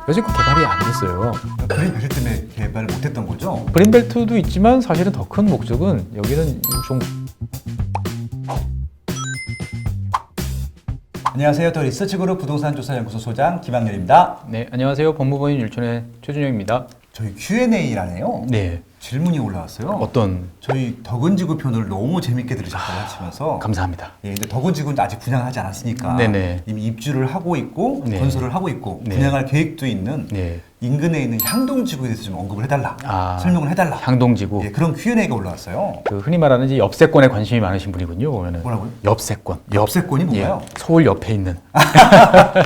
여지껏 개발이 안 됐어요. 그린벨트 때문에 개발을 못했던 거죠? 그린벨트도 있지만 사실은 더 큰 목적은 여기는 좀 안녕하세요. 더 리서치그룹 부동산조사연구소 소장 김학렬입니다. 네, 안녕하세요. 법무법인 율촌의 최준영입니다. 저희 Q&A라네요. 네, 질문이 올라왔어요. 어떤 저희 덕은지구 편을 너무 재밌게 들으셨다고 하시면서 감사합니다. 예, 근데 덕은지구는 아직 분양을 하지 않았으니까 네네. 이미 입주를 하고 있고 네. 건설을 하고 있고 네. 분양할 계획도 있는 네, 인근에 있는 향동지구에 대해서 좀 언급을 해달라, 아, 설명을 해달라. 향동지구. 예, 그런 Q&A가 올라왔어요. 그 흔히 말하는 이제 옆세권에 관심이 많으신 분이군요. 보면은 뭐라고요? 옆세권. 옆세권이 뭔가요? 예, 서울 옆에 있는.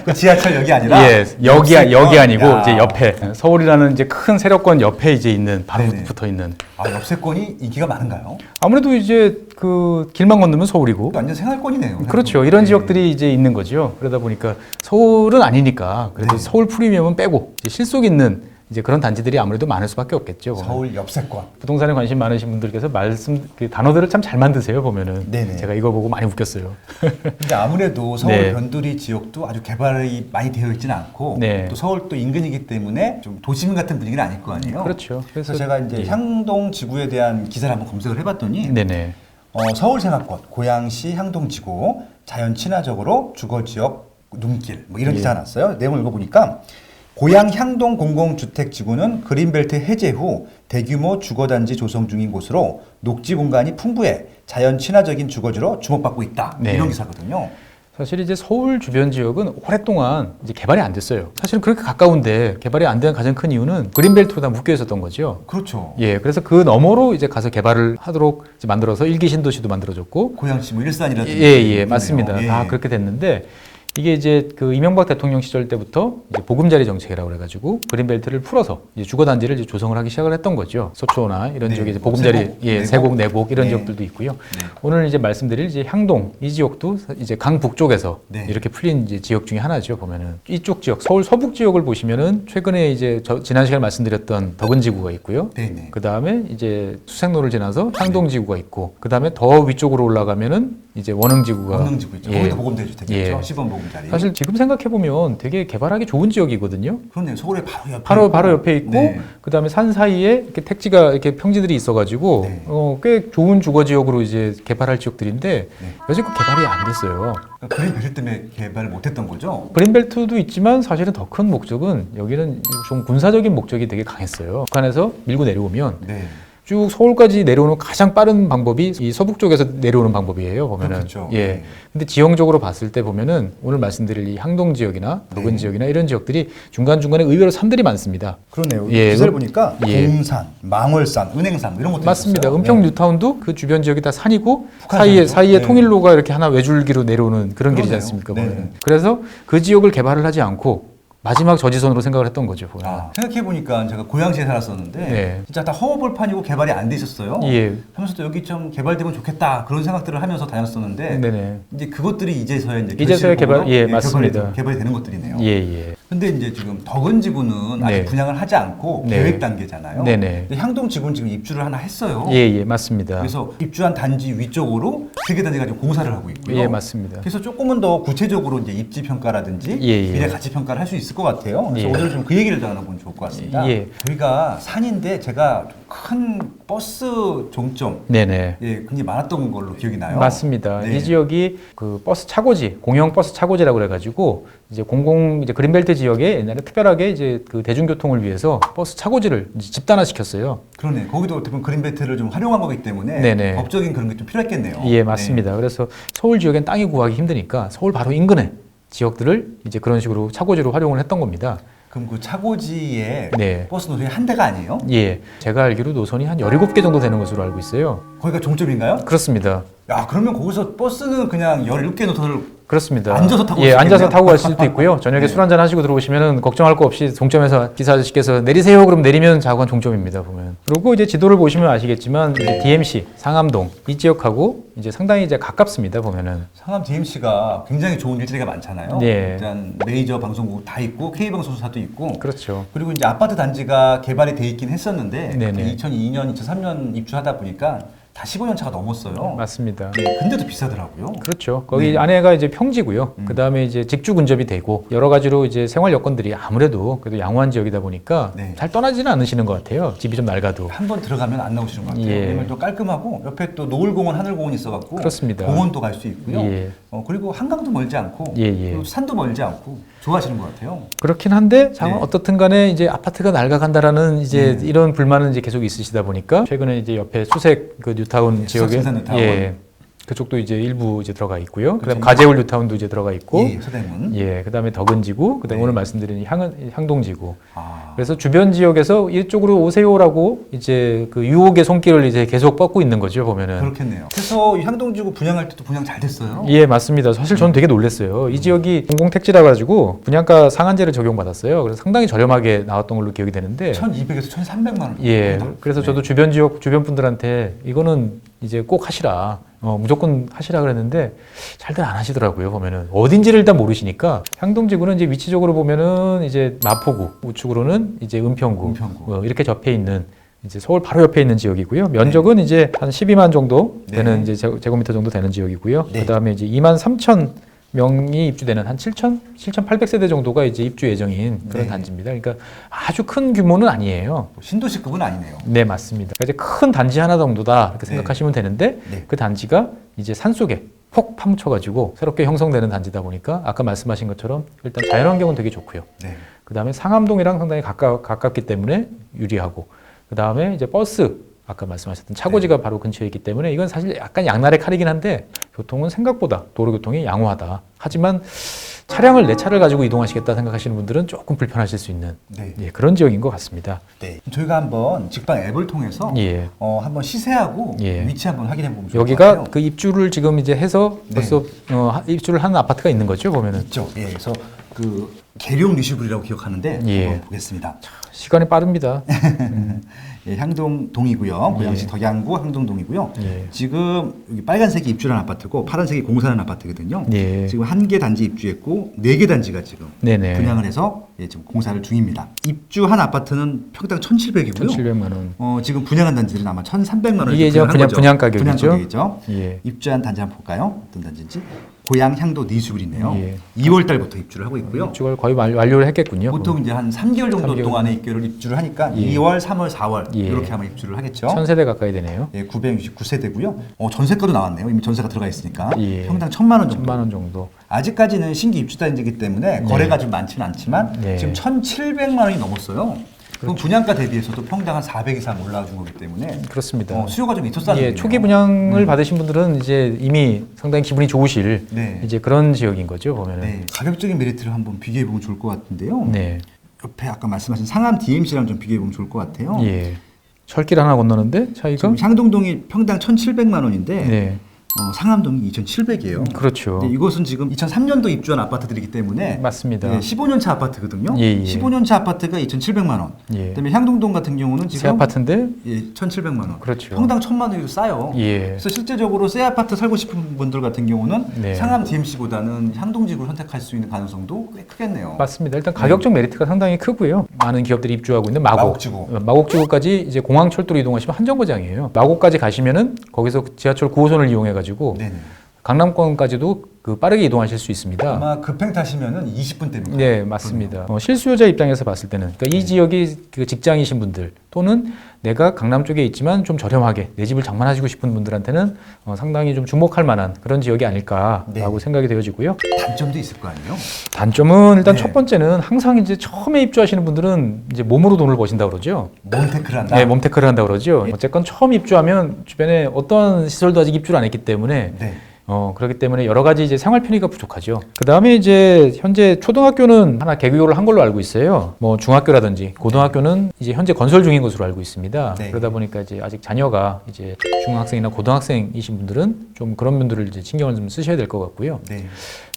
그 지하철역이 아니라 예, 옆세권? 여기 아니고 야. 이제 옆에 서울이라는 이제 큰 세력권 옆에 이제 있는 바로 네네. 붙어 있는. 아, 옆세권이 인기가 많은가요? 아무래도 이제 그 길만 건너면 서울이고. 완전 생활권이네요. 그렇죠. 이런 예. 지역들이 이제 있는 거죠. 그러다 보니까 서울은 아니니까 그래도 네. 서울 프리미엄은 빼고 이제 실속 있는 이제 그런 단지들이 아무래도 많을 수밖에 없겠죠. 보면. 서울 옆세권. 부동산에 관심 많으신 분들께서 말씀 그 단어들을 참 잘 만드세요. 보면은 네네. 제가 이거 보고 많이 웃겼어요. 근데 아무래도 서울 네. 변두리 지역도 아주 개발이 많이 되어 있지는 않고 네. 또 서울 또 인근이기 때문에 좀 도심 같은 분위기는 아닐 거 아니에요. 그렇죠. 그래서 제가 이제 예. 향동 지구에 대한 기사를 한번 검색을 해봤더니 네네. 서울 생활권, 고양시 향동 지구, 자연 친화적으로 주거 지역 눈길 뭐 이런 예. 기사가 났어요. 내용을 읽어보니까 고양 향동 공공주택지구는 그린벨트 해제 후 대규모 주거단지 조성 중인 곳으로 녹지 공간이 풍부해 자연 친화적인 주거지로 주목받고 있다. 네. 이런 기사거든요. 사실 이제 서울 주변 지역은 오랫동안 이제 개발이 안 됐어요. 사실은 그렇게 가까운데 개발이 안 된 가장 큰 이유는 그린벨트로 다 묶여 있었던 거죠. 그렇죠. 예, 그래서 그 너머로 이제 가서 개발을 하도록 이제 만들어서 일기 신도시도 만들어졌고, 고양시 뭐 일산이라든지. 예, 있네요. 맞습니다. 예. 다 그렇게 됐는데 이게 이제 그 이명박 대통령 시절 때부터 이제 보금자리 정책이라고 그래가지고 그린벨트를 풀어서 이제 주거단지를 이제 조성을 하기 시작을 했던 거죠. 서초나 이런 네, 지역에 이제 뭐 보금자리, 세곡, 예, 내곡. 세곡, 내곡 이런 네. 지역들도 있고요. 네. 오늘 이제 말씀드릴 이제 향동 이 지역도 이제 강북쪽에서 네. 이렇게 풀린 이제 지역 중에 하나죠. 보면은 이쪽 지역 서울 서북 지역을 보시면은 최근에 이제 지난 시간에 말씀드렸던 덕은지구가 있고요. 네네. 그 다음에 이제 수색로를 지나서 향동지구가 있고, 그 다음에 더 위쪽으로 올라가면은 이제 원흥지구가. 원흥지구 있죠. 예. 거기도 보금자리 주택이죠. 예. 시범 보금자리. 사실 지금 생각해 보면 되게 개발하기 좋은 지역이거든요. 그렇네요. 서울에 바로 옆에. 바로 옆에 있고, 네. 그 다음에 산 사이에 이렇게 택지가 이렇게 평지들이 있어가지고 네. 꽤 좋은 주거 지역으로 이제 개발할 지역들인데 네. 여지껏 개발이 안 됐어요. 그러니까 그린벨트 때문에 개발을 못했던 거죠. 그린벨트도 있지만 사실은 더 큰 목적은 여기는 좀 군사적인 목적이 되게 강했어요. 북한에서 밀고 내려오면 네. 쭉 서울까지 내려오는 가장 빠른 방법이 이 서북 쪽에서 내려오는 방법이에요. 보면은. 그렇겠죠. 예. 네. 근데 지형적으로 봤을 때 보면은 오늘 말씀드릴 이 향동 지역이나 덕은 네. 지역이나 이런 지역들이 중간중간에 의외로 산들이 많습니다. 그러네요. 예, 기사를 보니까 예. 동산, 망월산, 은행산 이런 것도 맞습니다. 있었어요. 은평 네. 뉴타운도 그 주변 지역이 다 산이고 북한산이죠? 사이에 네. 통일로가 이렇게 하나 외줄기로 내려오는 그런 길이지 그러네요. 않습니까? 네. 보면은. 그래서 그 지역을 개발을 하지 않고 마지막 저지선으로 생각을 했던 거죠. 보면은. 생각해보니까 제가 고양시에 살았었는데 네. 진짜 다 허허벌판이고 개발이 안 돼 있었어요. 예. 하면서도 여기 좀 개발되면 좋겠다 그런 생각들을 하면서 다녔었는데 네네. 이제 그것들이 이제서야 이제서야 개발- 예, 맞습니다. 개발이 되는 것들이네요. 예, 예. 근데 이제 지금 덕은지구는 아직 네. 분양을 하지 않고 네. 계획 단계잖아요. 네네. 근데 향동지구는 지금 입주를 하나 했어요. 예, 예, 맞습니다. 그래서 입주한 단지 위쪽으로 세계단지가 지금 공사를 하고 있고요. 예, 맞습니다. 그래서 조금은 더 구체적으로 이제 입지 평가라든지 예, 예. 미래 가치 평가를 할 수 있을 것 같아요. 그래서 예. 오늘 좀 그 얘기를 더 나눠보면 좋을 것 같습니다. 예. 저희가 산인데 제가 큰 버스 종점 네네. 예, 굉장히 많았던 걸로 기억이 나요. 맞습니다. 네. 이 지역이 그 버스 차고지, 공영 버스 차고지라고 그래가지고 이제 이제 그린벨트 지역에 옛날에 특별하게 이제 그 대중교통을 위해서 버스 차고지를 이제 집단화시켰어요. 그러네. 거기도 어떻게 보면 그린벨트를 좀 활용한 거기 때문에 네네. 법적인 그런 게 좀 필요했겠네요. 예, 맞습니다. 그래서 서울 지역엔 땅이 구하기 힘드니까 서울 바로 인근에 지역들을 이제 그런 식으로 차고지로 활용을 했던 겁니다. 그럼 그 차고지에 네. 버스 노선이 한 대가 아니에요? 예, 제가 알기로 노선이 한 17개 정도 되는 것으로 알고 있어요. 거기가 종점인가요? 그렇습니다. 야, 그러면 거기서 버스는 그냥 17개 노선을 그렇습니다. 앉아서 타고 예, 갈 수 앉아서 있겠네요? 타고 갈 수도 있고요. 저녁에 네. 술 한잔 하시고 들어오시면은 걱정할 거 없이 종점에서 기사 아저씨께서 내리세요. 그럼 내리면 자관 종점입니다. 보면. 그리고 이제 지도를 보시면 아시겠지만 이제 DMC 상암동 이 지역하고 이제 상당히 이제 가깝습니다. 보면은. 상암 DMC가 굉장히 좋은 일자리가 많잖아요. 네. 일단 메이저 방송국 다 있고 K방송사도 있고 그렇죠. 그리고 이제 아파트 단지가 개발이 돼 있긴 했었는데 네네. 2002년, 2003년 입주하다 보니까 다 15년 차가 넘었어요. 맞습니다. 네, 근데도 비싸더라고요. 그렇죠. 거기 네. 안에가 이제 평지고요. 그 다음에 이제 직주 근접이 되고 여러 가지로 이제 생활 여건들이 아무래도 그래도 양호한 지역이다 보니까 네. 잘 떠나지는 않으시는 것 같아요. 집이 좀 낡아도. 한 번 들어가면 안 나오시는 것 같아요. 예. 왜냐면 또 깔끔하고 옆에 또 노을공원, 하늘공원 있어갖고 그렇습니다. 공원도 갈 수 있고요. 예. 그리고 한강도 멀지 않고 예, 예. 그리고 산도 멀지 않고 좋아하시는 것 같아요. 그렇긴 한데 자, 네. 어떻든 간에 이제 아파트가 낡아간다라는 이제 네. 이런 불만은 이제 계속 있으시다 보니까 최근에 이제 옆에 수색 그 뉴타운 네, 지역에 수색 뉴타운. 예. 그쪽도 이제 일부 이제 들어가 있고요. 그다음 그렇죠. 가재울 뉴타운도 이제 들어가 있고 예, 서대문. 예. 그다음에 덕은지구, 그다음에 네. 오늘 말씀드린 향동지구. 아, 그래서 주변 지역에서 이쪽으로 오세요라고 이제 그 유혹의 손길을 이제 계속 뻗고 있는 거죠, 보면은. 그렇겠네요. 그래서 이 향동지구 분양할 때도 분양 잘 됐어요. 예, 맞습니다. 사실 저는 되게 놀랐어요. 이 지역이 공공택지라 가지고 분양가 상한제를 적용받았어요. 그래서 상당히 저렴하게 나왔던 걸로 기억이 되는데 1,200에서 1,300만 원. 예. 그래서 네. 저도 주변 지역 주변 분들한테 이거는 이제 꼭 하시라. 무조건 하시라 그랬는데 잘들 안 하시더라고요. 보면은 어딘지를 일단 모르시니까 향동지구는 이제 위치적으로 보면은 이제 마포구, 우측으로는 이제 은평구, 이렇게 접해 있는 이제 서울 바로 옆에 있는 지역이고요. 면적은 이제 한 12만 정도 되는 네. 이제 제곱미터 정도 되는 지역이고요. 네. 그다음에 이제 2만 3천 명이 입주되는 한 7,800세대 정도가 이제 입주 예정인 그런 네. 단지입니다. 그러니까 아주 큰 규모는 아니에요. 신도시급은 아니네요. 네, 맞습니다. 그러니까 이제 큰 단지 하나 정도다 이렇게 네. 생각하시면 되는데 네. 그 단지가 이제 산속에 폭 파묻혀가지고 새롭게 형성되는 단지다 보니까 아까 말씀하신 것처럼 일단 자연환경은 되게 좋고요. 네. 그 다음에 상암동이랑 상당히 가깝기 때문에 유리하고 그 다음에 이제 버스 아까 말씀하셨던 차고지가 바로 근처에 있기 때문에 이건 사실 약간 양날의 칼이긴 한데 교통은 생각보다 도로교통이 양호하다. 하지만 차량을 내 차를 가지고 이동하시겠다 생각하시는 분들은 조금 불편하실 수 있는 네. 예, 그런 지역인 것 같습니다. 네. 저희가 한번 직방 앱을 통해서 예. 한번 시세하고 예. 위치 한번 확인해 보면 좋을 것 여기가 같아요. 그 입주를 지금 이제 해서 네. 벌써 입주를 하는 아파트가 있는 거죠, 보면은. 있죠. 예. 그래서 그 계룡 리슈블이라고 기억하는데 예. 한번 보겠습니다. 시간이 빠릅니다. 예, 향동동이고요. 고양시 예. 덕양구 향동동이고요. 예. 지금 여기 빨간색이 입주한 아파트고 파란색이 공사하는 아파트거든요. 예. 지금 1개 단지 입주했고 4개 단지가 지금 네네. 분양을 해서 지금 공사를 중입니다. 입주한 아파트는 평당 1,700이고요. 1,700만 원. 지금 분양한 단지들은 아마 1,300만 원. 이게 이제 분양 가격이죠? 분양 가격이죠. 예. 입주한 단지 한번 볼까요? 어떤 단지인지. 고양 향도 니수빌이네요. 예. 2월 달부터 입주를 하고 있고요. 입주가 거의 완료를 했겠군요. 보통 이제 한 3개월 정도 3개월. 동안에 입주를 하니까 예. 2월, 3월, 4월 예. 이렇게 아마 입주를 하겠죠. 1,000세대 가까이 되네요. 예, 969세대고요. 전세가도 나왔네요. 이미 전세가 들어가 있으니까 예. 평당 1,000만 원 정도. 1,000만 원 정도. 아직까지는 신규 입주 단지이기 때문에 거래가 좀 많지는 않지만 네. 지금 1,700만 원이 넘었어요. 그럼 분양가 대비해서도 평당 한 400 이상 올라준 거기 때문에 그렇습니다. 수요가 좀 있었다는 예, 얘기예요. 초기 분양을 받으신 분들은 이제 이미 상당히 기분이 좋으실 네. 이제 그런 지역인 거죠, 보면은. 네. 가격적인 메리트를 한번 비교해 보면 좋을 것 같은데요. 네. 옆에 아까 말씀하신 상암 DMC랑 좀 비교해 보면 좋을 것 같아요. 예. 철길 하나 건너는데 차이가 지금 향동동이 평당 1,700만 원인데 네. 상암동이 2,700이에요. 그렇죠. 이것은 지금 2003년도 입주한 아파트들이기 때문에 맞습니다. 15년 차 아파트거든요. 예, 예. 15년 차 아파트가 2,700만 원. 예. 그다음에 향동동 같은 경우는 지금 새 아파트인데 1,700만 원. 그렇죠. 평당 1,000만 원이 싸요. 예. 그래서 실제적으로 새 아파트 살고 싶은 분들 같은 경우는 네. 상암 DMC보다는 향동지구를 선택할 수 있는 가능성도 꽤 크겠네요. 맞습니다. 일단 가격적 메리트가 상당히 크고요. 많은 기업들이 입주하고 있는 마곡지구. 마곡지구까지 이제 공항철도로 이동하시면 한 정거장이에요. 마곡까지 가시면은 거기서 지하철 9호선을 이용해 가지고 네네. 강남권까지도 그 빠르게 이동하실 수 있습니다. 아마 급행 타시면은 20분 됩니다. 네, 맞습니다. 실수요자 입장에서 봤을 때는 그러니까 이 지역이 그 직장이신 분들 또는 내가 강남 쪽에 있지만 좀 저렴하게 내 집을 장만하시고 싶은 분들한테는 상당히 좀 주목할 만한 그런 지역이 아닐까라고 네. 생각이 되어지고요. 단점도 있을 거 아니에요? 단점은 일단 네. 첫 번째는 항상 이제 처음에 입주하시는 분들은 이제 몸으로 돈을 버신다고 그러죠. 몸테크를 한다. 네, 몸테크를 한다고 그러죠. 어쨌건 처음 입주하면 주변에 어떤 시설도 아직 입주를 안 했기 때문에 네. 그렇기 때문에 여러 가지 이제 생활 편의가 부족하죠. 그 다음에 이제 현재 초등학교는 하나 개교를 한 걸로 알고 있어요. 뭐 중학교라든지 고등학교는 이제 현재 건설 중인 것으로 알고 있습니다. 네. 그러다 보니까 이제 아직 자녀가 이제 중학생이나 고등학생이신 분들은 좀 그런 분들을 이제 신경을 좀 쓰셔야 될 것 같고요. 네.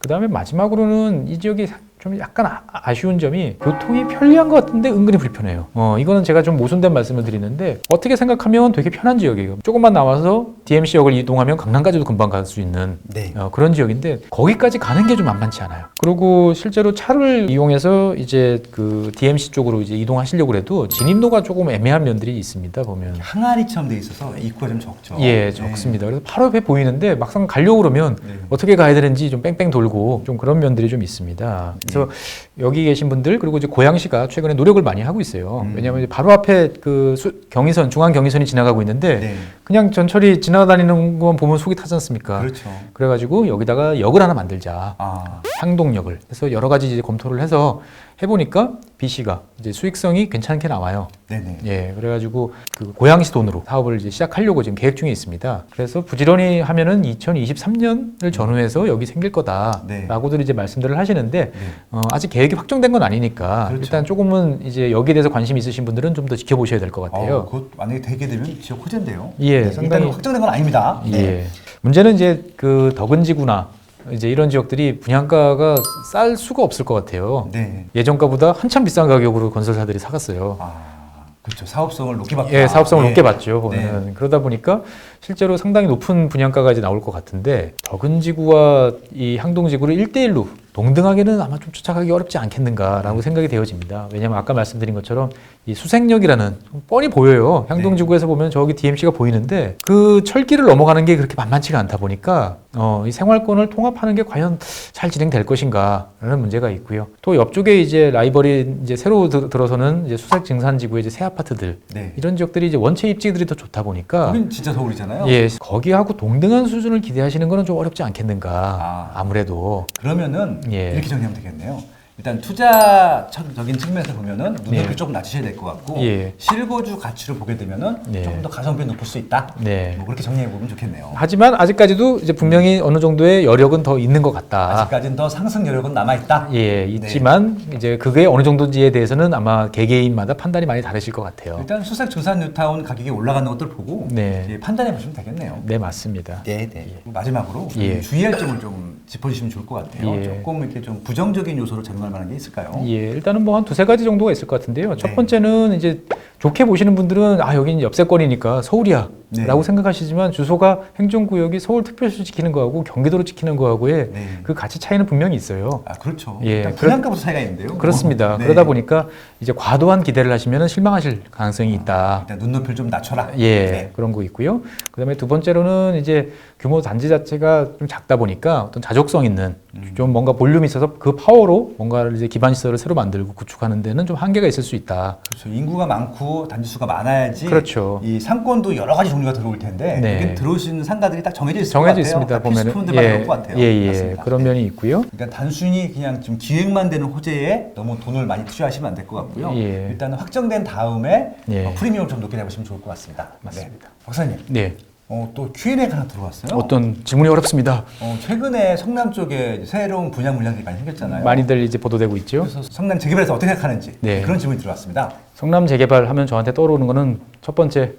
그 다음에 마지막으로는 이 지역이 좀 약간 아쉬운 점이 교통이 편리한 것 같은데 은근히 불편해요. 이거는 제가 좀 모순된 말씀을 드리는데 어떻게 생각하면 되게 편한 지역이에요. 조금만 나와서 DMC역을 이동하면 강남까지도 금방 갈 수 있는 네. 그런 지역인데 거기까지 가는 게 좀 만만치 않아요. 그리고 실제로 차를 이용해서 이제 그 DMC 쪽으로 이제 이동하시려고 해도 진입로가 조금 애매한 면들이 있습니다. 보면. 항아리처럼 돼 있어서 입구가 좀 적죠. 예, 적습니다. 그래서 바로 옆에 보이는데 막상 가려고 그러면 네. 어떻게 가야 되는지 좀 뺑뺑 돌고 좀 그런 면들이 좀 있습니다. 그래서 여기 계신 분들 그리고 이제 고양시가 최근에 노력을 많이 하고 있어요. 왜냐하면 이제 바로 앞에 그 경의선, 중앙 경의선이 지나가고 있는데 네. 그냥 전철이 지나다니는 것만 보면 속이 타지 않습니까? 그렇죠. 그래가지고 여기다가 역을 하나 만들자. 아, 향동역을. 그래서 여러 가지 이제 검토를 해서 해보니까 BC가 이제 수익성이 괜찮게 나와요. 네네. 예, 그래가지고 그 고양시 돈으로 사업을 이제 시작하려고 지금 계획 중에 있습니다. 그래서 부지런히 하면은 2023년을 전후해서 여기 생길 거다라고들 이제 말씀들을 하시는데 네. 아직 계획이 확정된 건 아니니까 그렇죠. 일단 조금은 이제 여기에 대해서 관심 있으신 분들은 좀 더 지켜보셔야 될 것 같아요. 그것 만약에 되게 되면 지역 호재인데요. 예, 네, 상당히- 일단 확정된 건 아닙니다. 네. 예. 문제는 이제 그 덕은지구나 이제 이런 지역들이 분양가가 쌀 수가 없을 것 같아요. 네. 예전가보다 한참 비싼 가격으로 건설사들이 사갔어요. 아, 그렇죠. 사업성을 높게 봤다. 예, 사업성을 예. 높게 봤죠. 보면 그러다 보니까 실제로 상당히 높은 분양가가 이제 나올 것 같은데 덕은지구와 이 향동지구를 1대1로 동등하게는 아마 좀 쫓아가기 어렵지 않겠는가라고 생각이 되어집니다. 왜냐하면 아까 말씀드린 것처럼 이 수색역이라는 뻔히 보여요. 향동지구에서 보면 저기 DMC가 보이는데 그 철길을 넘어가는 게 그렇게 만만치가 않다 보니까 이 생활권을 통합하는 게 과연 잘 진행될 것인가라는 문제가 있고요. 또 옆쪽에 이제 라이벌이 이제 새로 들어서는 이제 수색 증산지구의 이제 새 아파트들 네. 이런 지역들이 이제 원체 입지들이 더 좋다 보니까 거긴 진짜 서울이잖아요. 예, 거기하고 동등한 수준을 기대하시는 거는 좀 어렵지 않겠는가. 아무래도 그러면은 예. 이렇게 정리하면 되겠네요. 일단 투자적인 측면에서 보면은 눈높이 예. 조금 낮추셔야 될 것 같고 예. 실거주 가치를 보게 되면은 예. 조금 더 가성비 높을 수 있다. 네. 뭐 그렇게 정리해 보면 좋겠네요. 하지만 아직까지도 이제 분명히 어느 정도의 여력은 더 있는 것 같다. 아직까지는 더 상승 여력은 남아 있다. 예, 있지만 이제 그게 어느 정도인지에 대해서는 아마 개개인마다 판단이 많이 다르실 것 같아요. 일단 수색 증산 뉴타운 가격이 올라가는 것들 보고 네. 예, 판단해 보시면 되겠네요. 네, 맞습니다. 네, 네. 마지막으로 예. 주의할 점을 좀 짚어주시면 좋을 것 같아요. 예. 조금 이렇게 좀 부정적인 요소로 작용할 만한 게 있을까요? 예, 일단은 뭐 한 두세 가지 정도가 있을 것 같은데요. 첫 네. 번째는 이제 좋게 보시는 분들은 여기는 옆세권이니까 서울이야 네. 라고 생각하시지만 주소가 행정구역이 서울특별시 지키는 거하고 경기도로 지키는 거하고의 네. 그 가치 차이는 분명히 있어요. 아, 그렇죠. 예, 일단 분양가부터 차이가 있는데요. 그렇습니다. 네. 그러다 보니까 이제 과도한 기대를 하시면 실망하실 가능성이 있다. 일단 눈높이를 좀 낮춰라. 예, 네. 그런 거 있고요. 그다음에 두 번째로는 이제 규모 단지 자체가 좀 작다 보니까 어떤 자족성 있는 좀 뭔가 볼륨이 있어서 그 파워로 뭔가를 이제 기반 시설을 새로 만들고 구축하는 데는 좀 한계가 있을 수 있다. 그렇죠. 인구가 많고 단지 수가 많아야지. 그렇죠. 이 상권도 여러 가지 종류가 들어올 텐데 네. 여기 들어오시는 상가들이 딱 정해져 있을 정해져 것 같아요. 있습니다. 보면은 필수품들만 나올 것 같아요. 예, 맞습니다. 그런 네. 면이 있고요. 그러니까 단순히 그냥 좀 기획만 되는 호재에 너무 돈을 많이 투자하시면 안 될 것 같고요. 예. 일단 확정된 다음에 예. 프리미엄을 좀 높게 내보시면 좋을 것 같습니다. 맞습니다. 네. 박사님, 네, 또 Q&A가 하나 들어왔어요. 어떤 질문이 어렵습니다. 최근에 성남 쪽에 새로운 분양 물량들이 많이 생겼잖아요. 많이들 이제 보도되고 있죠. 그래서 성남 재개발에서 어떻게 생각하는지 네. 그런 질문이 들어왔습니다. 성남 재개발 하면 저한테 떠오르는 거는 첫 번째,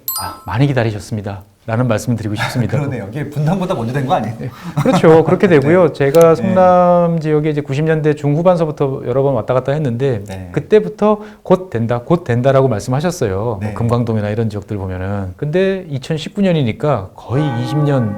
많이 기다리셨습니다. 라는 말씀을 드리고 싶습니다. 그러네요. 이게 분당보다 먼저 된 거 아니에요? 그렇죠. 그렇게 되고요. 제가 네. 성남 지역에 이제 90년대 중후반서부터 여러 번 왔다 갔다 했는데 네. 그때부터 곧 된다라고 말씀하셨어요. 네. 뭐 금강동이나 이런 지역들 보면은. 근데 2019년이니까 거의 20년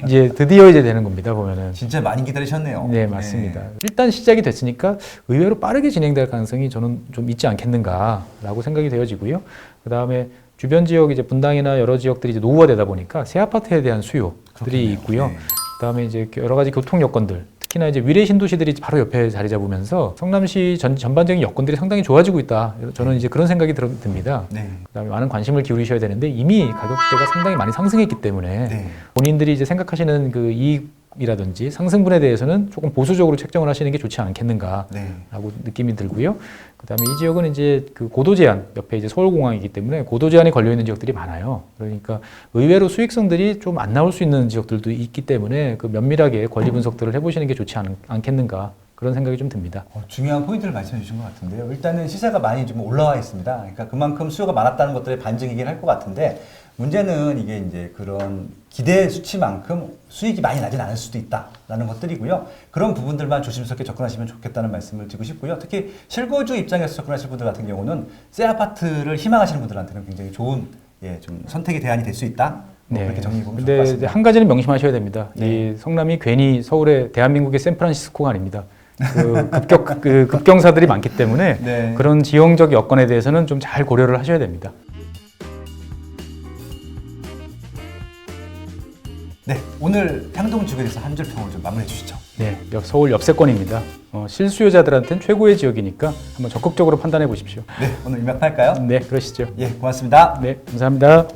이제 드디어 이제 되는 겁니다. 보면은. 진짜 많이 기다리셨네요. 네, 맞습니다. 일단 시작이 됐으니까 의외로 빠르게 진행될 가능성이 저는 좀 있지 않겠는가라고 생각이 되어지고요. 그 다음에 주변 지역 이제 분당이나 여러 지역들이 이제 노후화되다 보니까 새 아파트에 대한 수요들이 그렇겠네요. 있고요. 네. 그다음에 이제 여러 가지 교통 여건들, 특히나 이제 위례 신도시들이 바로 옆에 자리 잡으면서 성남시 전반적인 여건들이 상당히 좋아지고 있다. 저는 이제 그런 생각이 듭니다. 네. 그다음에 많은 관심을 기울이셔야 되는데 이미 가격대가 상당히 많이 상승했기 때문에 네. 본인들이 이제 생각하시는 그 이익이라든지 상승분에 대해서는 조금 보수적으로 책정을 하시는 게 좋지 않겠는가라고 네. 느낌이 들고요. 그다음에 이 지역은 이제 그 고도 제한 옆에 이제 서울공항이기 때문에 고도 제한이 걸려 있는 지역들이 많아요. 그러니까 의외로 수익성들이 좀 안 나올 수 있는 지역들도 있기 때문에 그 면밀하게 권리 분석들을 해보시는 게 좋지 않겠는가 그런 생각이 좀 듭니다. 중요한 포인트를 말씀해 주신 것 같은데요. 일단은 시세가 많이 좀 올라와 있습니다. 그러니까 그만큼 수요가 많았다는 것들의 반증이긴 할 것 같은데 문제는 이게 이제 그런 기대 수치만큼 수익이 많이 나진 않을 수도 있다라는 것들이고요. 그런 부분들만 조심스럽게 접근하시면 좋겠다는 말씀을 드리고 싶고요. 특히 실거주 입장에서 접근하실 분들 같은 경우는 새 아파트를 희망하시는 분들한테는 굉장히 좋은 좀 선택의 대안이 될 수 있다. 그렇게 정리해 보면 좋을 것 근데 같습니다. 한 가지는 명심하셔야 됩니다. 네. 이 성남이 괜히 서울의 대한민국의 샌프란시스코가 아닙니다. 그 급경사들이 많기 때문에 네. 그런 지형적 여건에 대해서는 좀 잘 고려를 하셔야 됩니다. 네, 오늘 향동 주거에 대해서 한 줄 평을 좀 마무리해 주시죠. 네, 서울 옆세권입니다. 실수요자들한테는 최고의 지역이니까 한번 적극적으로 판단해 보십시오. 네, 오늘 이만 할까요? 네, 그러시죠. 예, 고맙습니다. 네, 감사합니다.